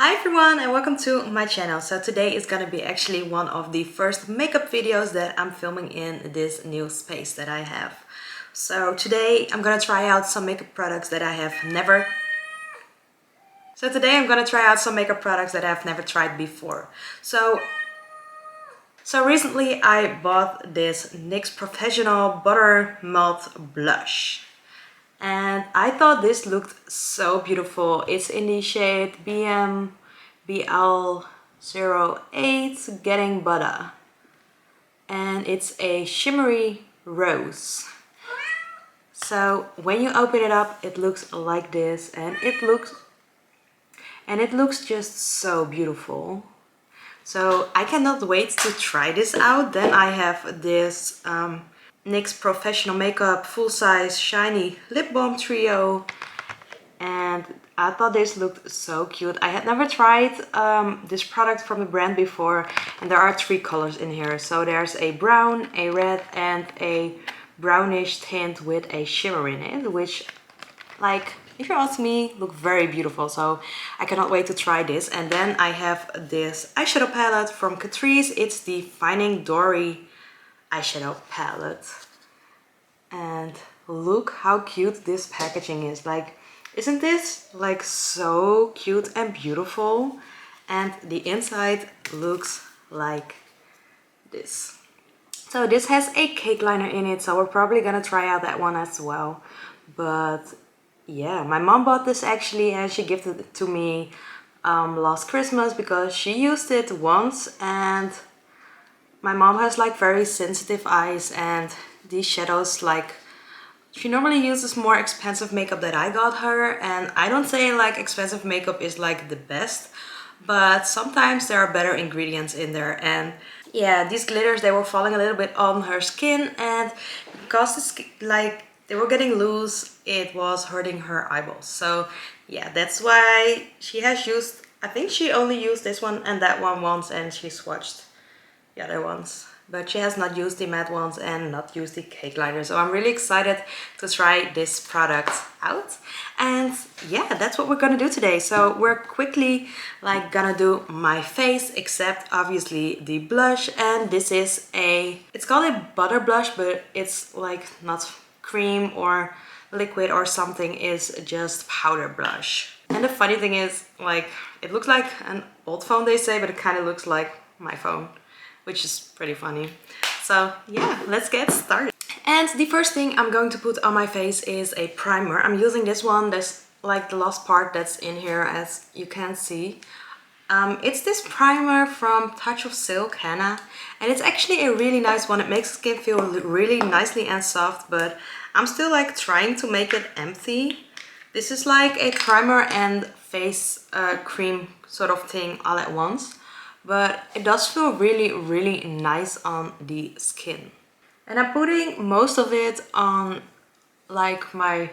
Hi everyone and welcome to my channel. So today is gonna be actually one of the first makeup videos that I'm filming in this new space that I have. So today I'm gonna try out some makeup products that I have never tried before. So recently I bought this NYX Professional Butter Melt Blush. And I thought this looked so beautiful. It's in the shade BL08 Getting Butter. And it's a shimmery rose. So when you open it up, it looks like this, and it looks just so beautiful. So I cannot wait to try this out. Then I have this NYX Professional Makeup Full Size Shiny Lip Balm Trio. And I thought this looked so cute. I had never tried this product from the brand before. And there are three colors in here. So there's a brown, a red, and a brownish tint with a shimmer in it. Which, like, if you ask me, look very beautiful. So I cannot wait to try this. And then I have this eyeshadow palette from Catrice. It's the Finding Dory eyeshadow palette. And look how cute this packaging is. Like, isn't this like so cute and beautiful? And the inside looks like this. So this has a cake liner in it, so we're probably gonna try out that one as well. But yeah, my mom bought this actually, and she gifted it to me last Christmas because she used it once, and my mom has like very sensitive eyes, and these shadows, like, she normally uses more expensive makeup that I got her, and I don't say like expensive makeup is like the best, but sometimes there are better ingredients in there. And yeah, these glitters, they were falling a little bit on her skin, and because it's like they were getting loose, it was hurting her eyeballs. So yeah, that's why she has used, I think she only used this one and that one once, and she swatched the other ones, but she has not used the matte ones and not used the cake liner. So I'm really excited to try this product out. And yeah, that's what we're gonna do today. So we're quickly like gonna do my face, except obviously the blush. And this is it's called a butter blush, but it's like not cream or liquid or something, is just powder blush. And the funny thing is, like, it looks like an old phone, they say, but it kind of looks like my phone, which is pretty funny. So yeah, let's get started. And the first thing I'm going to put on my face is a primer. I'm using this one. There's like the last part that's in here, as you can see. It's this primer from Touch of Silk Henna, and it's actually a really nice one. It makes skin feel really nicely and soft, but I'm still like trying to make it empty. This is like a primer and face cream sort of thing all at once, but it does feel really, really nice on the skin. And I'm putting most of it on like my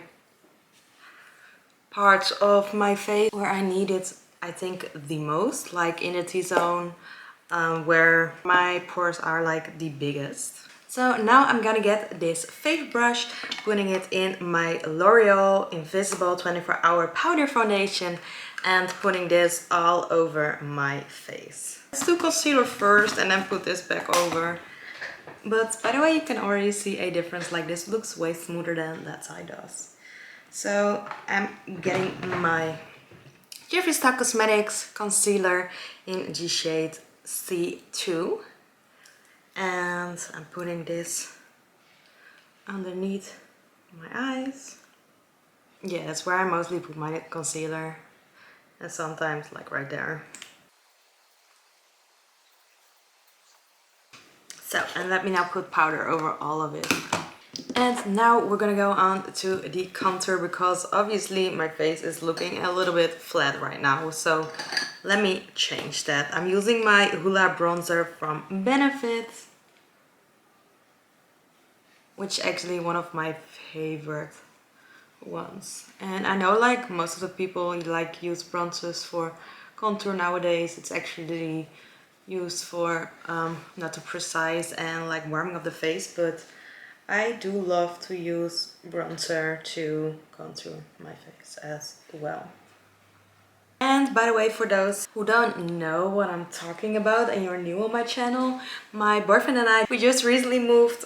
parts of my face where I need it, I think, the most, like in the T-zone, where my pores are like the biggest. So now I'm gonna get this face brush, putting it in my L'Oreal Invisible 24-Hour Powder Foundation, and putting this all over my face. Let's do concealer first and then put this back over. But by the way, you can already see a difference. Like, this looks way smoother than that side does. So I'm getting my Jeffree Star Cosmetics concealer in the shade C2, and I'm putting this underneath my eyes. Yeah, that's where I mostly put my concealer, and sometimes like right there. So, and let me now put powder over all of it. And now we're gonna go on to the contour, because obviously my face is looking a little bit flat right now. So let me change that. I'm using my Hoola bronzer from Benefit, which is actually one of my favorite ones. And I know like most of the people like use bronzers for contour nowadays. It's actually used for not too precise and like warming up the face, but I do love to use bronzer to contour my face as well. And by the way, for those who don't know what I'm talking about and you're new on my channel, my boyfriend and I, we just recently moved,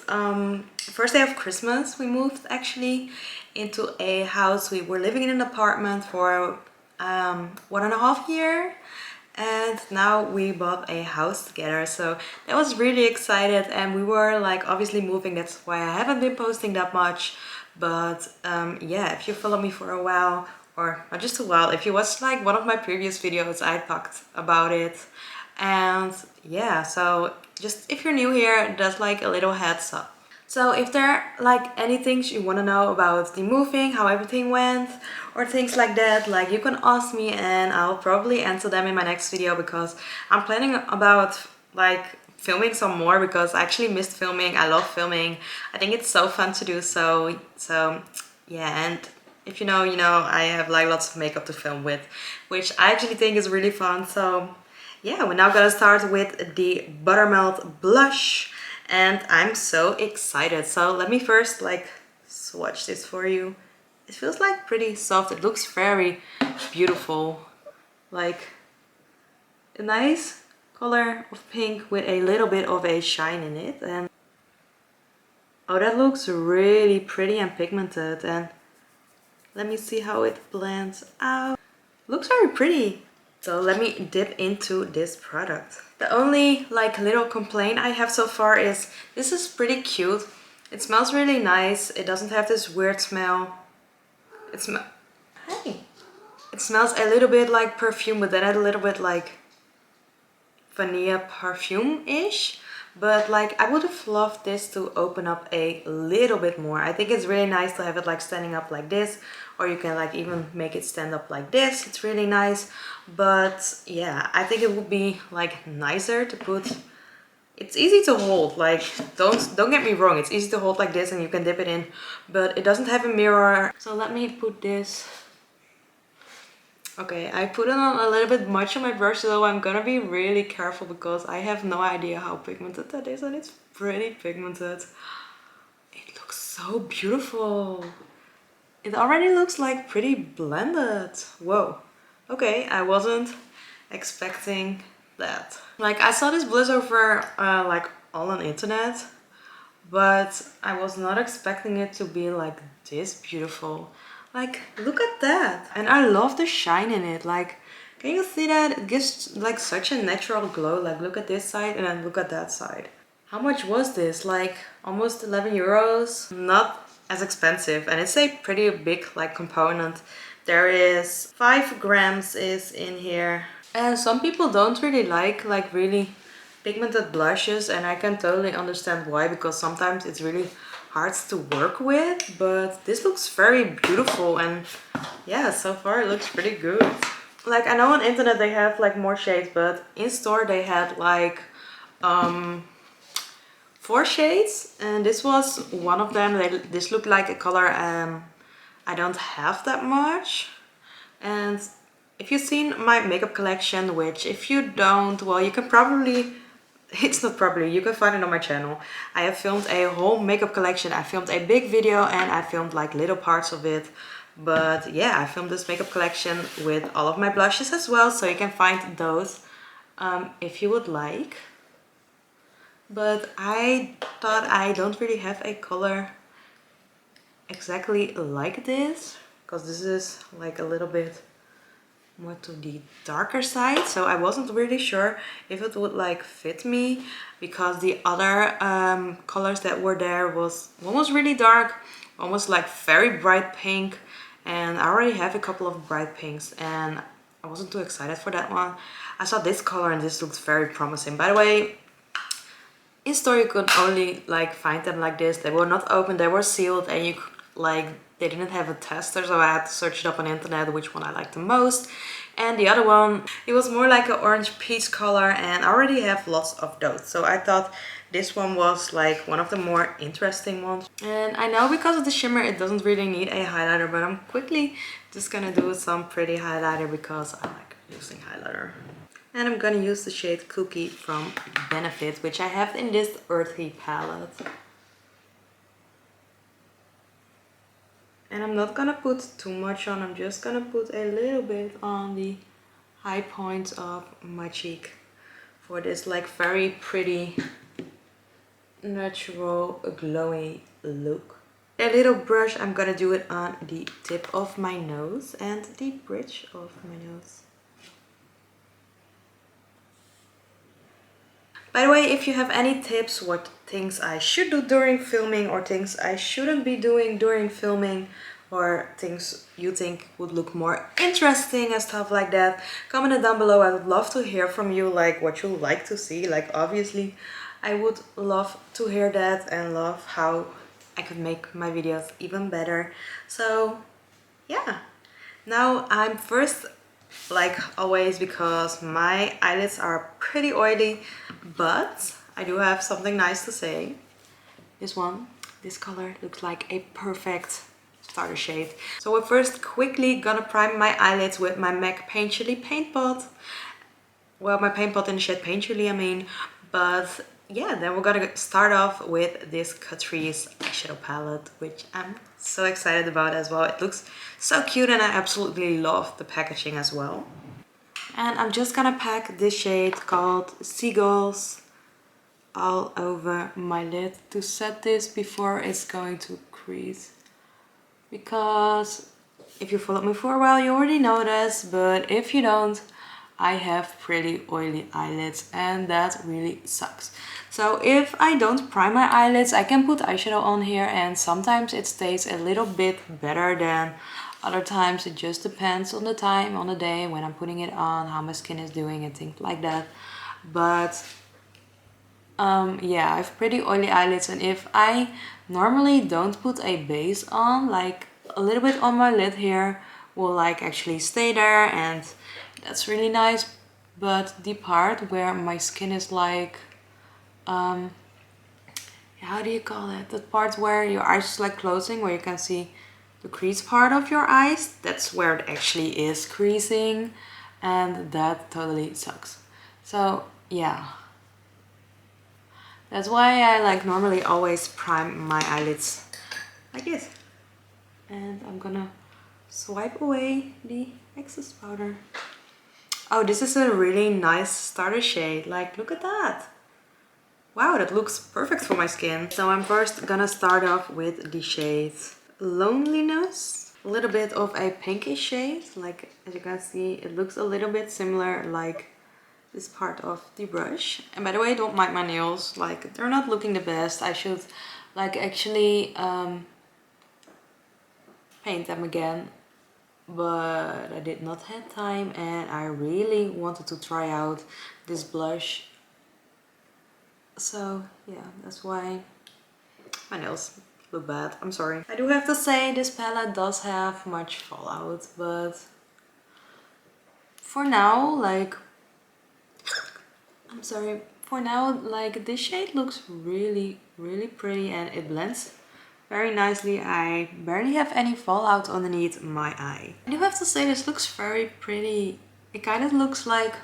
first day of Christmas, we moved actually into a house. We were living in an apartment for 1.5 years. And now we bought a house together, so that was really excited. And we were like obviously moving, that's why I haven't been posting that much. But yeah, if you follow me for a while, or not just a while, if you watched like one of my previous videos, I talked about it. And yeah, so just if you're new here, that's like a little heads up. So if there are like any things you want to know about the moving, how everything went, or things like that, like you can ask me and I'll probably answer them in my next video, because I'm planning about like filming some more, because I actually missed filming. I love filming. I think it's so fun to do so. So yeah, and if you know, you know, I have like lots of makeup to film with, which I actually think is really fun. So yeah, we're now gonna start with the Buttermelt blush. And I'm so excited. So let me first like swatch this for you. It feels like pretty soft. It looks very beautiful. Like a nice color of pink with a little bit of a shine in it. And oh, that looks really pretty and pigmented. And let me see how it blends out. Looks very pretty. So let me dip into this product. The only like little complaint I have so far is this is pretty cute. It smells really nice. It doesn't have this weird smell. Hey. It smells a little bit like perfume, but then a little bit like vanilla perfume-ish. But like I would have loved this to open up a little bit more. I think it's really nice to have it like standing up like this, or you can like even make it stand up like this. It's really nice. But yeah, I think it would be like nicer to put. It's easy to hold, like don't get me wrong, it's easy to hold like this and you can dip it in, but it doesn't have a mirror. So let me put this. Okay, I put it on a little bit much on my brush, so I'm gonna be really careful because I have no idea how pigmented that is, and it's pretty pigmented. It looks so beautiful. It already looks like pretty blended. Whoa. Okay, I wasn't expecting that. Like I saw this blush over like all on internet, but I was not expecting it to be like this beautiful. Like, look at that. And I love the shine in it. Like, can you see that? It gives like such a natural glow. Like, look at this side and then look at that side. How much was this? Like, almost 11 euros. Not as expensive. And it's a pretty big like component. There is 5 grams is in here. And some people don't really like really pigmented blushes, and I can totally understand why, because sometimes it's really hard to work with, but this looks very beautiful. And yeah, so far it looks pretty good. Like I know on internet they have like more shades, but in store they had like 4 shades, and this was one of them. This looked like a color I don't have that much. And if you've seen my makeup collection, which if you don't, well, you can probably, it's not probably, you can find it on my channel. I have filmed a whole makeup collection. I filmed a big video and I filmed like little parts of it. But yeah, I filmed this makeup collection with all of my blushes as well, so you can find those if you would like. But I thought I don't really have a color exactly like this, because this is like a little bit more to the darker side, so I wasn't really sure if it would like fit me, because the other colors that were there was one was really dark, one was like very bright pink, and I already have a couple of bright pinks and I wasn't too excited for that one. I saw this color and this looks very promising. By the way, in store you could only like find them like this. They were not open, they were sealed, and you like they didn't have a tester, so I had to search it up on the internet which one I liked the most. And the other one, it was more like an orange peach color, and I already have lots of those, so I thought this one was like one of the more interesting ones. And I know because of the shimmer it doesn't really need a highlighter, but I'm quickly just gonna do some pretty highlighter because I like using highlighter. And I'm gonna use the shade Cookie from Benefit, which I have in this earthy palette. And I'm not gonna put too much on, I'm just gonna put a little bit on the high points of my cheek for this like very pretty natural glowy look. A little brush, I'm gonna do it on the tip of my nose and the bridge of my nose. By the way, if you have any tips what things I should do during filming or things I shouldn't be doing during filming, or things you think would look more interesting and stuff like that, comment it down below. I would love to hear from you, like what you like to see. Like obviously I would love to hear that and love how I could make my videos even better. So yeah, now I'm first, like always, because my eyelids are pretty oily, but I do have something nice to say. This color looks like a perfect starter shade. So we're first quickly gonna prime my eyelids with my MAC Paint Chili paint pot. Well, my paint pot in the shade Paint Chili, I mean. But yeah, then we're gonna start off with this Catrice eyeshadow palette, which I'm so excited about as well. It looks so cute and I absolutely love the packaging as well. And I'm just gonna pack this shade called Seagulls all over my lid to set this before it's going to crease. Because if you followed me for a while, you already know this, but if you don't, I have pretty oily eyelids and that really sucks. So if I don't prime my eyelids, I can put eyeshadow on here and sometimes it stays a little bit better than other times. It just depends on the time, on the day, when I'm putting it on, how my skin is doing and things like that. But yeah, I have pretty oily eyelids, and if I normally don't put a base on, like a little bit on my lid here will like actually stay there, and that's really nice. But the part where my skin is like how do you call it, the part where your eyes is like closing, where you can see the crease part of your eyes, that's where it actually is creasing, and that totally sucks. So yeah, that's why I like normally always prime my eyelids like this. And I'm gonna swipe away the excess powder. Oh, this is a really nice starter shade. Like, look at that. Wow, that looks perfect for my skin. So I'm first gonna start off with the shade Loneliness. A little bit of a pinkish shade. Like, as you can see, it looks a little bit similar like this part of the brush. And by the way, don't mind my nails. Like, they're not looking the best. I should like actually paint them again, but I did not have time and I really wanted to try out this blush. So yeah, that's why my nails look bad. I'm sorry. I do have to say this palette does have much fallout, but for now, like, I'm sorry, for now, like, this shade looks really pretty and it blends very nicely. I barely have any fallout underneath my eye. I do have to say this looks very pretty. It kind of looks like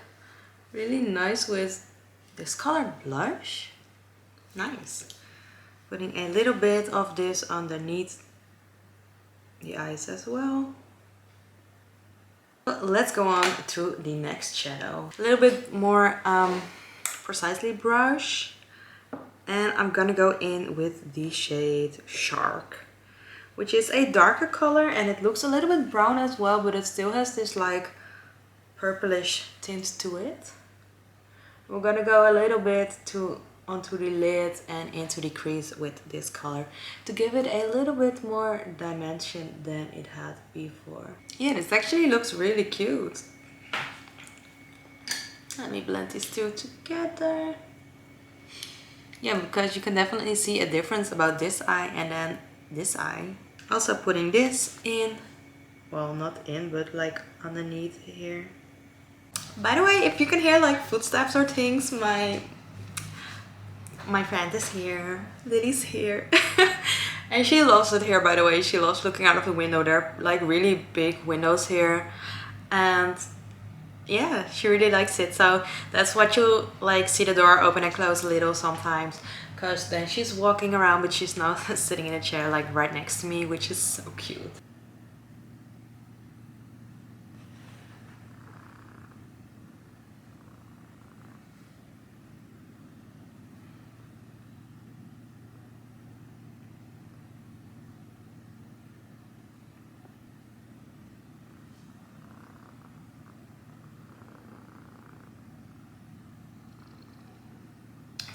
really nice with this colored blush. Nice. Putting a little bit of this underneath the eyes as well. Let's go on to the next shadow. A little bit more precisely brush. And I'm gonna go in with the shade Shark, which is a darker color and it looks a little bit brown as well, but it still has this like purplish tint to it. We're gonna go a little bit onto the lid and into the crease with this color to give it a little bit more dimension than it had before. Yeah, this actually looks really cute. Let me blend these two together. Yeah, because you can definitely see a difference about this eye and then this eye. Also putting this in, well, not in, but like underneath here. By the way, if you can hear like footsteps or things, my friend is here, Lily's here. And she loves it here, by the way. She loves looking out of the window. There are like really big windows here. And yeah, she really likes it. So that's what you like see the door open and close a little sometimes. Because then she's walking around, but she's not sitting in a chair like right next to me, which is so cute.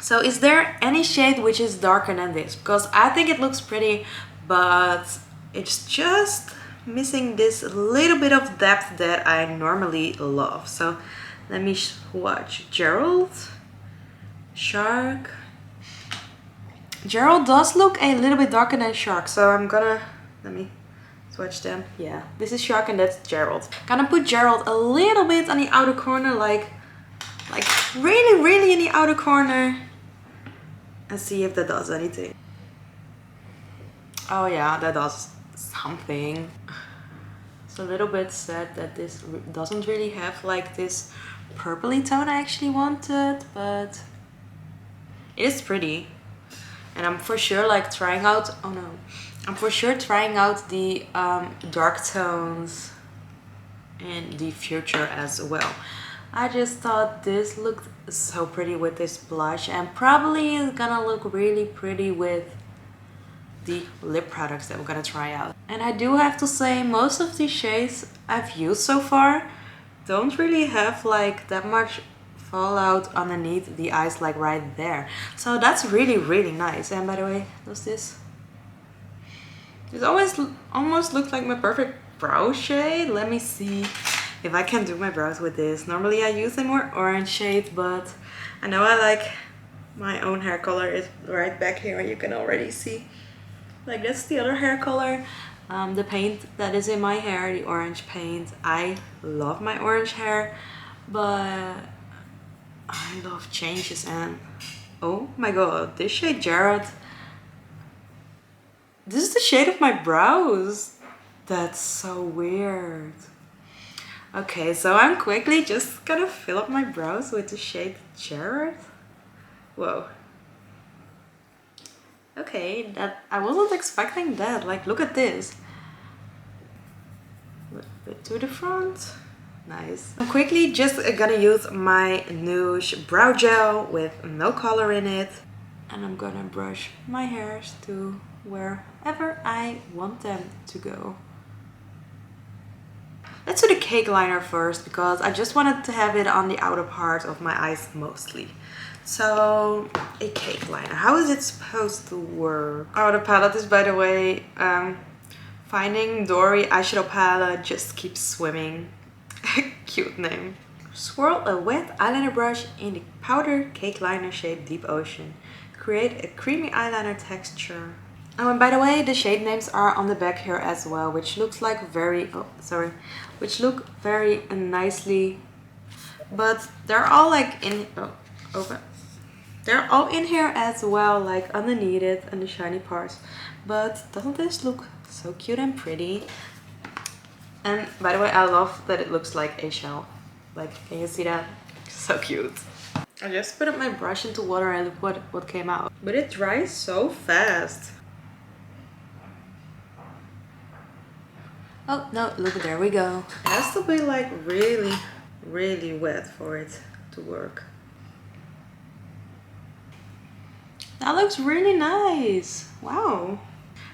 So is there any shade which is darker than this? Because I think it looks pretty, but it's just missing this little bit of depth that I normally love. So let me swatch Gerald, Shark. Gerald does look a little bit darker than Shark, so I'm gonna, let me swatch them. Yeah, this is Shark and that's Gerald. Gonna put Gerald a little bit on the outer corner, like really in the outer corner, and see if that does anything. Oh yeah, that does something. It's a little bit sad that this doesn't really have like this purpley tone I actually wanted, but it is pretty. And I'm for sure like trying out, oh no, I'm for sure trying out the dark tones in the future as well. I just thought this looked so pretty with this blush, and probably is gonna look really pretty with the lip products that we're gonna try out. And I do have to say, most of the shades I've used so far don't really have like that much fallout underneath the eyes, like right there. So that's really nice. And by the way, does this almost looks like my perfect brow shade. Let me see if I can do my brows with this. Normally I use a more orange shade, but I know I like my own hair color is right back here, and you can already see. Like that's the other hair color. The paint that is in my hair, the orange paint. I love my orange hair, but I love changes. And oh my god, this shade Jared, this is the shade of my brows. That's so weird. Okay, so I'm quickly just gonna fill up my brows with the shade Jared. Whoa. Okay, that I wasn't expecting that. Like, look at this. A little bit to the front. Nice. I'm quickly just gonna use my Nuge brow gel with no color in it. And I'm gonna brush my hairs to wherever I want them to go. Let's do the cake liner first, because I just wanted to have it on the outer part of my eyes mostly. So, a cake liner. How is it supposed to work? Oh, the palette is, by the way, Finding Dory eyeshadow palette, Just Keep Swimming. Cute name. Swirl a wet eyeliner brush in the powder cake liner shade Deep Ocean. Create a creamy eyeliner texture. Oh, and by the way, the shade names are on the back here as well, which looks like which look very nicely, but they're all like in, they're all in here as well, like underneath it and the shiny parts. But doesn't this look so cute and pretty? And by the way, I love that it looks like a shell. Like, can you see that? So cute. I just put up my brush into water and look what came out. But it dries so fast. Oh no, look, there we go. It has to be like really wet for it to work. That looks really nice. Wow.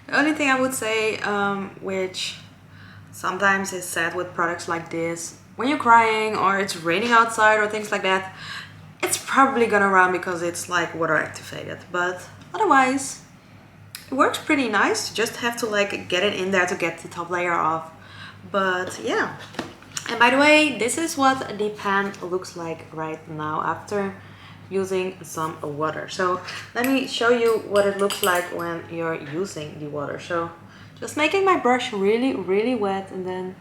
The only thing I would say, which sometimes is sad with products like this, when you're crying or it's raining outside or things like that, it's probably gonna run because it's like water activated. But otherwise, it works pretty nice. You just have to like get it in there to get the top layer off. But yeah. And by the way, this is what the pan looks like right now after using some water. So let me show you what it looks like when you're using the water. So just making my brush really wet and then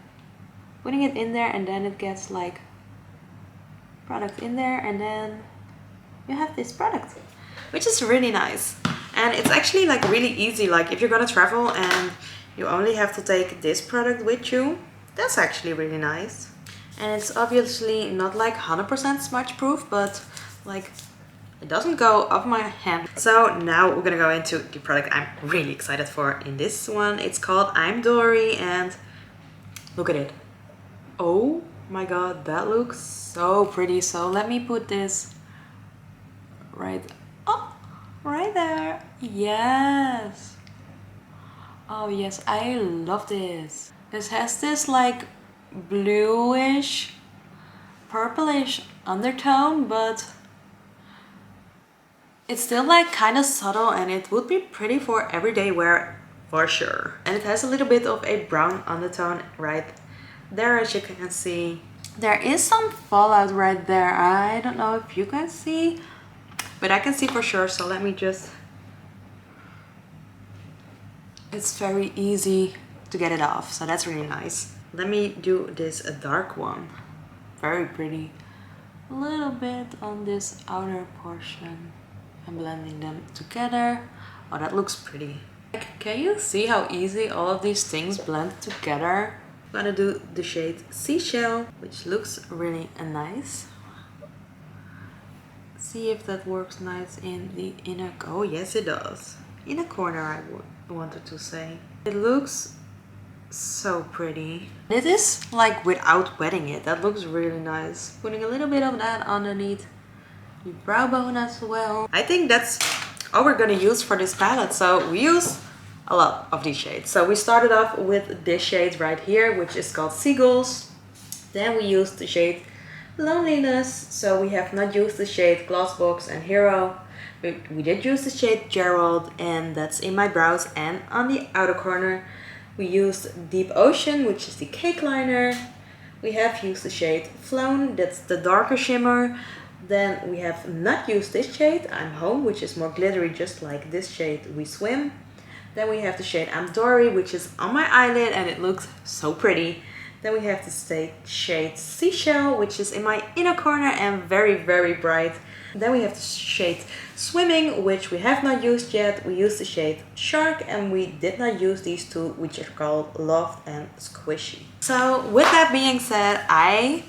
putting it in there, and then it gets like product in there, and then you have this product, which is really nice. And it's actually like really easy, like if you're gonna travel and you only have to take this product with you, that's actually really nice. And it's obviously not like 100% smudge proof, but like it doesn't go off my hand. So now we're gonna go into the product I'm really excited for in this one. It's called I'm Dory, and look at it. Oh my god, that looks so pretty. So let me put this right there. Yes. Oh yes, I love this. This has this like bluish, purplish undertone, but It's still like kind of subtle and it would be pretty for everyday wear for sure. And it has a little bit of a brown undertone right there, as you can see. There is some fallout right there. I don't know if you can see, but I can see for sure. So let me just... It's very easy to get it off, so that's really nice. Let me do this a dark one. Very pretty. A little bit on this outer portion. I'm blending them together. Oh, that looks pretty. Can you see how easy all of these things blend together? I'm gonna do the shade Seashell, which looks really nice. See if that works nice in the inner... Oh, yes it does. Inner corner, I wanted to say. It looks so pretty. It is like without wetting it. That looks really nice. Putting a little bit of that underneath the brow bone as well. I think that's all we're gonna use for this palette. So we use a lot of these shades. So we started off with this shade right here, which is called Seagulls. Then we used the shade Loneliness. So we have not used the shade Glossbox and Hero. We did use the shade Gerald, and that's in my brows and on the outer corner. We used Deep Ocean, which is the cake liner. We have used the shade Flown, that's the darker shimmer. Then we have not used this shade, I'm Home, which is more glittery, just like this shade, We Swim. Then we have the shade I'm Dory, which is on my eyelid and it looks so pretty. Then we have the shade Seashell, which is in my inner corner and very, very bright. Then we have the shade Swimming, which we have not used yet. We used the shade Shark and we did not use these two, which are called Loved and Squishy. So with that being said, I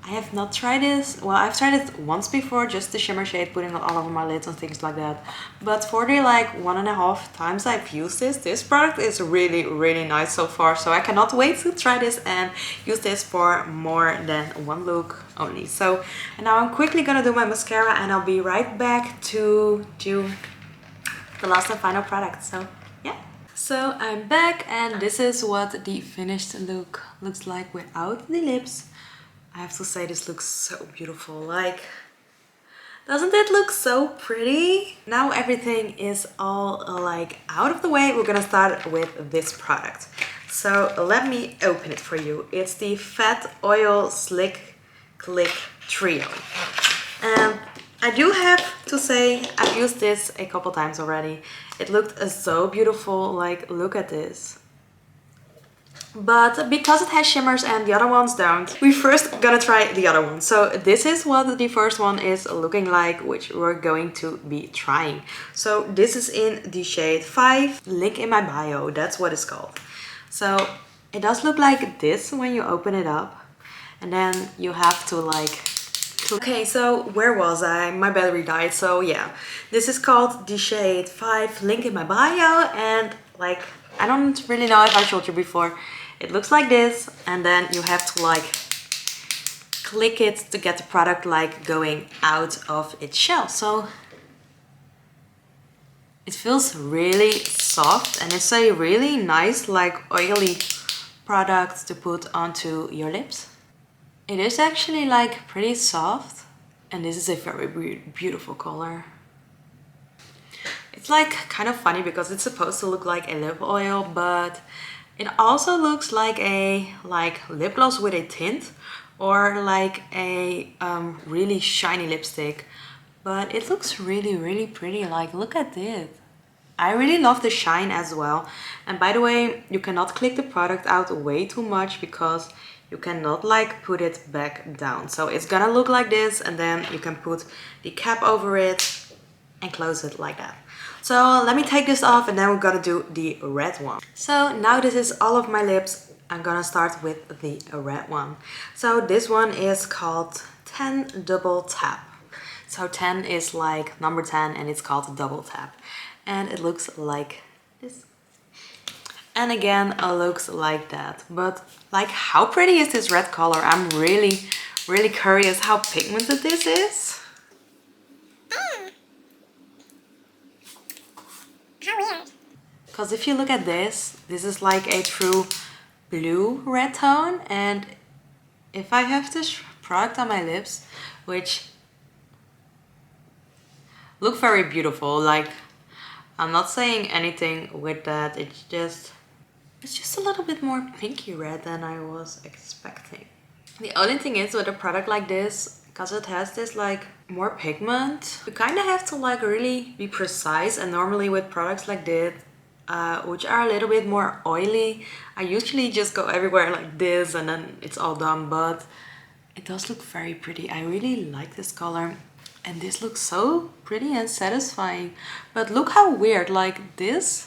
have not tried this. Well, I've tried it once before, just the shimmer shade, putting it all over my lids and things like that. But for the like 1.5 times I've used this product is really, really nice so far. So I cannot wait to try this and use this for more than one look only. So and now I'm quickly gonna do my mascara and I'll be right back to do the last and final product. So yeah. So I'm back and this is what the finished look looks like without the lips. I have to say this looks so beautiful, like, doesn't it look so pretty? Now everything is all like out of the way, we're gonna start with this product. So let me open it for you. It's the Fat Oil Slick Click Trio. And I do have to say, I've used this a couple times already. It looked so beautiful, like look at this. But because it has shimmers and the other ones don't, we first gonna try the other one. So this is what the first one is looking like, which we're going to be trying. So this is in the shade 5, link in my bio, that's what it's called. So it does look like this when you open it up. And then you have to like... Okay, so where was I? My battery died, so yeah. This is called the shade 5, link in my bio, and like, I don't really know if I showed you before. It looks like this, and then you have to like click it to get the product like going out of its shell. So it feels really soft and it's a really nice like oily product to put onto your lips. It is actually like pretty soft and this is a very beautiful color. It's like kind of funny because it's supposed to look like a lip oil, but it also looks like a lip gloss with a tint or like a really shiny lipstick. But it looks really pretty, like look at this. I really love the shine as well. And by the way, you cannot click the product out way too much because you cannot like put it back down. So it's gonna look like this and then you can put the cap over it and close it like that. So let me take this off and then we're gonna do the red one. So now this is all of my lips. I'm gonna start with the red one. So this one is called 10 Double Tap. So 10 is like number 10 and it's called Double Tap. And it looks like this. And again, it looks like that. But like how pretty is this red color? I'm really curious how pigmented this is. How weird. Because if you look at this is like a true blue red tone, and if I have this product on my lips, which look very beautiful. Like, I'm not saying anything with that. It's just a little bit more pinky red than I was expecting. The only thing is with a product like this, because it has this like more pigment, you kind of have to like really be precise. And normally with products like this, which are a little bit more oily, I usually just go everywhere like this and then it's all done. But it does look very pretty. I really like this color. And this looks so pretty and satisfying. But look how weird, like this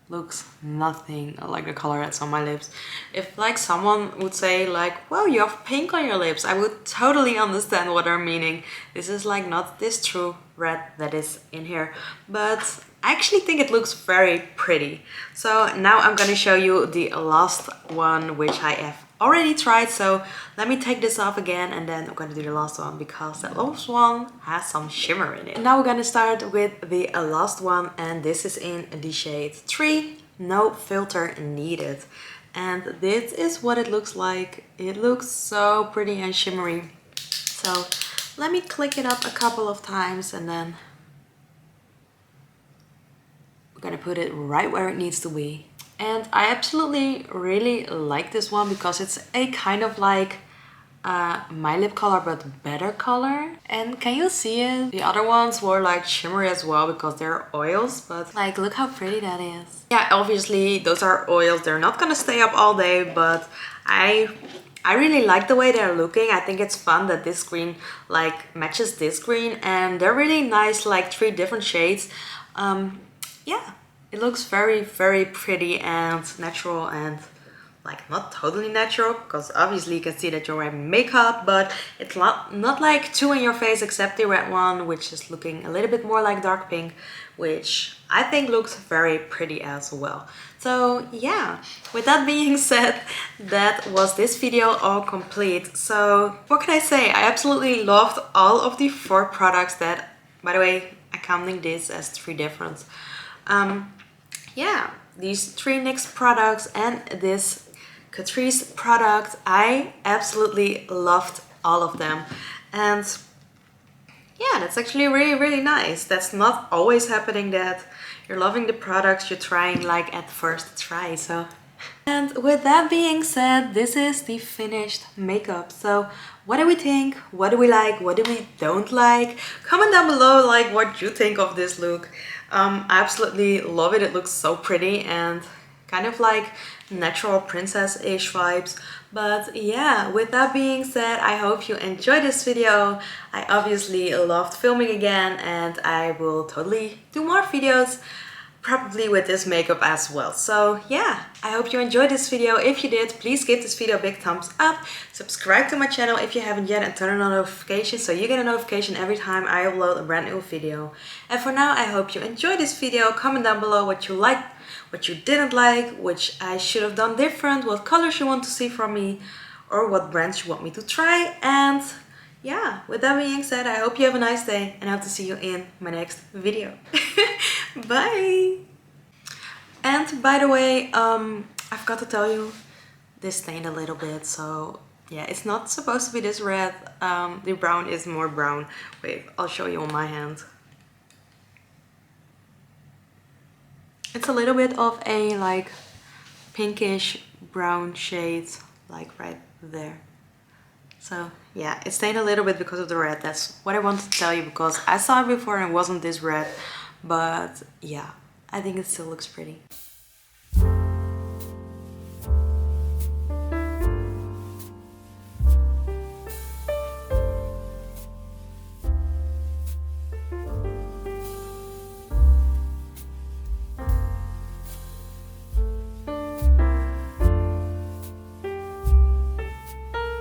looks nothing like the color that's on my lips. If like someone would say like, well, you have pink on your lips, I would totally understand what they're meaning. This is like not this true red that is in here. But I actually think it looks very pretty. So now I'm gonna show you the last one, which I have already tried. So let me take this off again and then I'm gonna do the last one because that last one has some shimmer in it. Now we're gonna start with the last one, and this is in the shade 3, No Filter Needed. And this is what it looks like. It looks so pretty and shimmery. So let me click it up a couple of times and then we're gonna put it right where it needs to be. And I absolutely really like this one because it's a kind of like my lip color but better color. And can you see it? The other ones were like shimmery as well because they're oils, but like look how pretty that is. Yeah, obviously those are oils. They're not gonna stay up all day, but I really like the way they're looking. I think it's fun that this green like matches this green, and they're really nice, like 3 different shades. Yeah. It looks very, very pretty and natural, and like not totally natural because obviously you can see that you're wearing makeup, but it's not like too in your face except the red one, which is looking a little bit more like dark pink, which I think looks very pretty as well. So yeah, with that being said, that was this video all complete. So what can I say? I absolutely loved all of the 4 products that, by the way, I'm counting this as 3 different. Yeah, these 3 NYX products and this Catrice product, I absolutely loved all of them. And yeah, that's actually really, really nice. That's not always happening, that you're loving the products you're trying like at first try. So, and with that being said, this is the finished makeup. So what do we think? What do we like? What do we don't like? Comment down below like what you think of this look. I absolutely love it. It looks so pretty and kind of like natural princess-ish vibes. But yeah, with that being said, I hope you enjoyed this video. I obviously loved filming again, and I will totally do more videos, probably with this makeup as well. So yeah, I hope you enjoyed this video. If you did, please give this video a big thumbs up. Subscribe to my channel if you haven't yet and turn on notifications so you get a notification every time I upload a brand new video. And for now, I hope you enjoyed this video. Comment down below what you liked, what you didn't like, which I should have done different, what colors you want to see from me, or what brands you want me to try. And yeah, with that being said, I hope you have a nice day and I hope to see you in my next video. Bye! And by the way, I forgot to tell you, this stained a little bit, so yeah, it's not supposed to be this red. The brown is more brown. Wait, I'll show you on my hand. It's a little bit of a like pinkish brown shade, like right there. So yeah, it stained a little bit because of the red. That's what I wanted to tell you because I saw it before and it wasn't this red. But yeah, I think it still looks pretty.